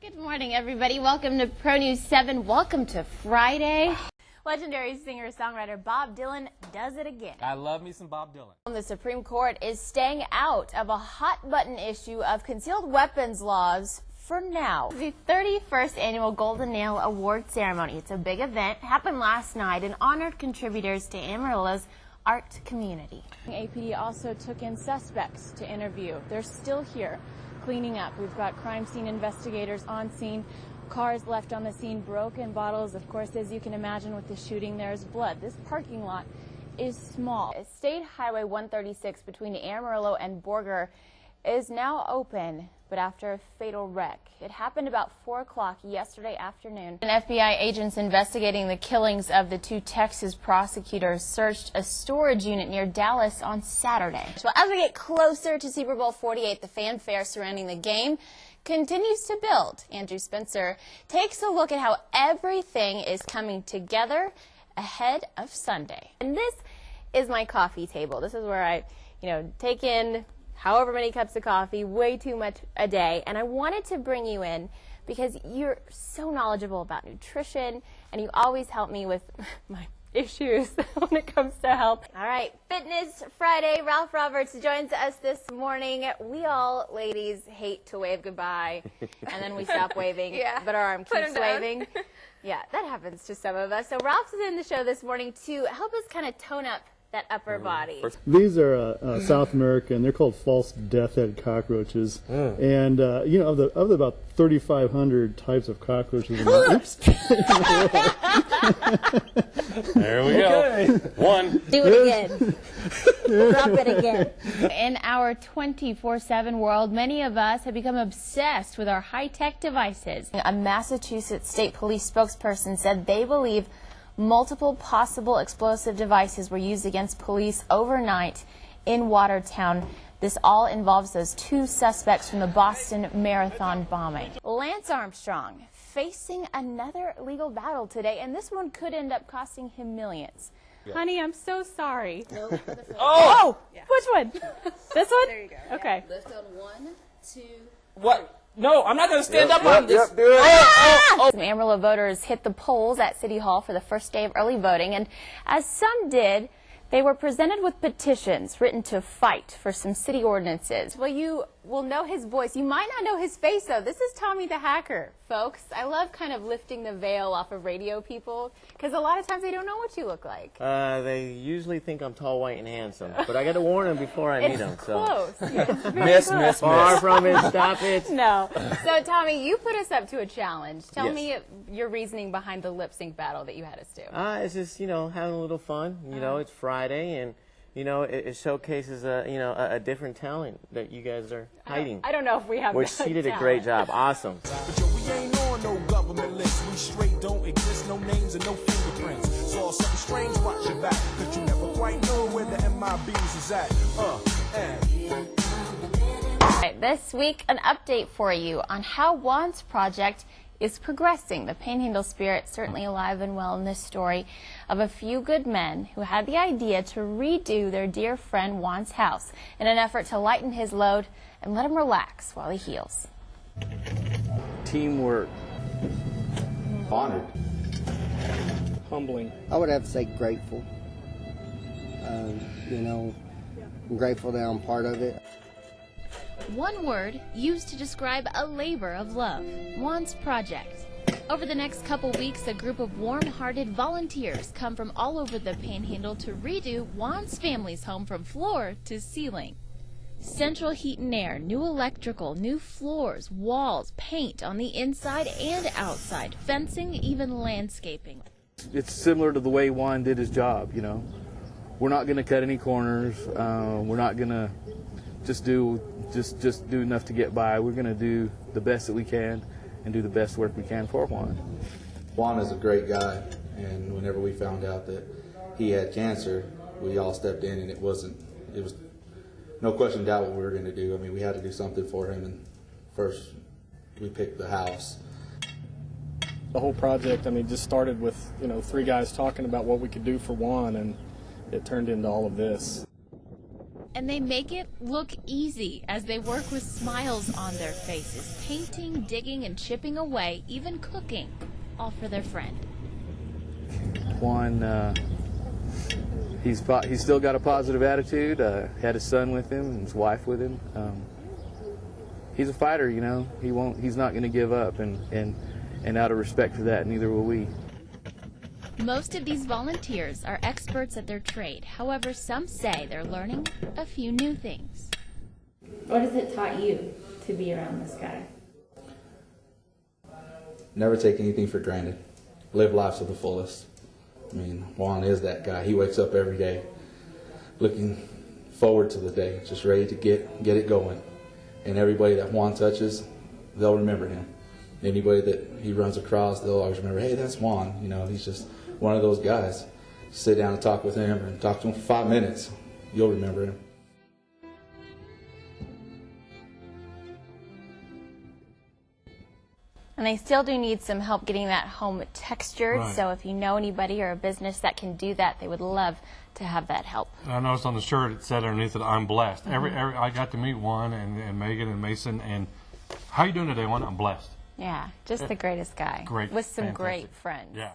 Good morning, everybody. Welcome to ProNews 7. Welcome to Friday. Legendary singer-songwriter Bob Dylan does it again. I love me some Bob Dylan. The Supreme Court is staying out of a hot-button issue of concealed weapons laws for now. The 31st Annual Golden Nail Award Ceremony. It's a big event. It happened last night and honored contributors to Amarillo's art community. APD also took in suspects to interview. They're still here cleaning up. We've got crime scene investigators on scene, cars left on the scene, broken bottles. Of course, as you can imagine with the shooting, there's blood. This parking lot is small. State Highway 136 between Amarillo and Borger is now open, but after a fatal wreck. It happened about 4 o'clock yesterday afternoon. FBI agents investigating the killings of the two Texas prosecutors searched a storage unit near Dallas on Saturday. Well, as we get closer to Super Bowl 48, the fanfare surrounding the game continues to build. Andrew Spencer takes a look at how everything is coming together ahead of Sunday. And this is my coffee table. This is where I, take in however many cups of coffee, way too much a day. And I wanted to bring you in because you're so knowledgeable about nutrition and you always help me with my issues when it comes to health. All right, Fitness Friday. Ralph Roberts joins us this morning. We all, ladies, hate to wave goodbye and then we stop waving, but our arm keeps waving. Yeah, that happens to some of us. So Ralph's in the show this morning to help us kind of tone up that upper body. These are South American. They're called false death head cockroaches. And of the about 3,500 types of cockroaches in the There we go. One. Do it again. Drop it again. In our 24/7 world, many of us have become obsessed with our high-tech devices. A Massachusetts State Police spokesperson said they believe multiple possible explosive devices were used against police overnight in Watertown. This all involves those two suspects from the Boston Marathon bombing. Lance Armstrong facing another legal battle today, and this one could end up costing him millions. Yeah. Honey, I'm so sorry. Oh! Yeah. Which one? This one? There you go. Okay. Lift on 1, 2. What? No, I'm not going to stand up on this. Some Amarillo voters hit the polls at City Hall for the first day of early voting, and as some did, they were presented with petitions written to fight for some city ordinances. Well, you will know his voice. You might not know his face, though. This is Tommy the Hacker, folks. I love kind of lifting the veil off of radio people, because a lot of times they don't know what you look like. They usually think I'm tall, white, and handsome, but I got to warn them before I meet them. So. Close. It's Miss. Far from it. Stop it. No. So, Tommy, you put us up to a challenge. Tell me your reasoning behind the lip sync battle that you had us do. It's just, having a little fun. It's Friday, and, it showcases, a different talent that you guys are hiding. I don't know if we have Which she did a great job. Awesome. But yo, we ain't on no government list. We straight don't exist, no names and no fingerprints. Saw something strange, watch your back, cause you never quite know where the MIBs is at. All right, this week, an update for you on how Juan's project is progressing. The Panhandle spirit certainly alive and well in this story of a few good men who had the idea to redo their dear friend Juan's house in an effort to lighten his load and let him relax while he heals. Teamwork. Honored. Humbling. I would have to say grateful. I'm grateful that I'm part of it. One word used to describe a labor of love, Juan's project. Over the next couple weeks, a group of warm-hearted volunteers come from all over the Panhandle to redo Juan's family's home from floor to ceiling. Central heat and air, new electrical, new floors, walls, paint on the inside and outside, fencing, even landscaping. It's similar to the way Juan did his job, We're not going to cut any corners. We're not going to just do enough to get by. We're going to do the best that we can and do the best work we can for Juan. Juan is a great guy, and whenever we found out that he had cancer, we all stepped in, and it was no question doubt what we were going to do. I mean, we had to do something for him, and first we picked the house. The whole project, just started with, 3 guys talking about what we could do for Juan, and it turned into all of this. And they make it look easy as they work with smiles on their faces, painting, digging, and chipping away, even cooking, all for their friend. Juan, he's still got a positive attitude. Had his son with him and his wife with him. He's a fighter, you know. He's not going to give up, and out of respect for that, neither will we. Most of these volunteers are experts at their trade. However, some say they're learning a few new things. What has it taught you to be around this guy? Never take anything for granted. Live life to the fullest. I mean, Juan is that guy. He wakes up every day looking forward to the day, just ready to get it going. And everybody that Juan touches, they'll remember him. Anybody that he runs across, they'll always remember, hey, that's Juan. You know, he's just one of those guys. Sit down and talk with him, and talk to him for 5 minutes. You'll remember him. And they still do need some help getting that home textured. Right. So if you know anybody or a business that can do that, they would love to have that help. I noticed on the shirt it said underneath it, I'm blessed. I got to meet Juan and Megan and Mason. And how you doing today, Juan? I'm blessed. Yeah, just the greatest guy. Great. With some Fantastic. great friends. Yeah.